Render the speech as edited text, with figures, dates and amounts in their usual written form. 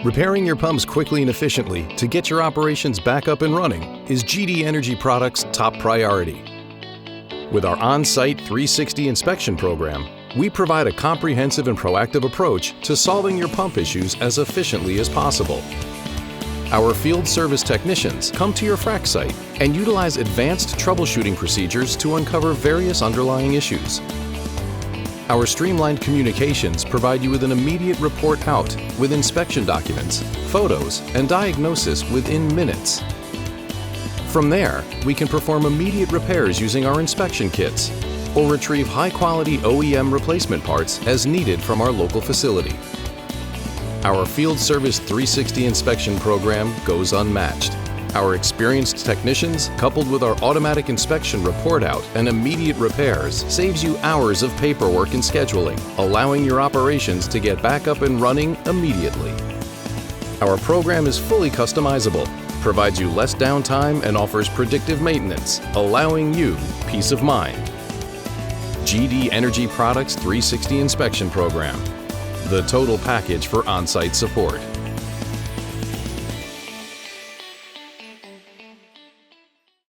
Repairing your pumps quickly and efficiently to get your operations back up and running is GD Energy Products' top priority. With our on-site 360 inspection program, we provide a comprehensive and proactive approach to solving your pump issues as efficiently as possible. Our field service technicians come to your frac site and utilize advanced troubleshooting procedures to uncover various underlying issues. Our streamlined communications provide you with an immediate report out with inspection documents, photos, and diagnosis within minutes. From there, we can perform immediate repairs using our inspection kits or retrieve high-quality OEM replacement parts as needed from our local facility. Our Field Service 360 inspection program goes unmatched. Our experienced technicians, coupled with our automatic inspection report out and immediate repairs, saves you hours of paperwork and scheduling, allowing your operations to get back up and running immediately. Our program is fully customizable, provides you less downtime, and offers predictive maintenance, allowing you peace of mind. GD Energy Products 360 Inspection Program, the total package for on-site support.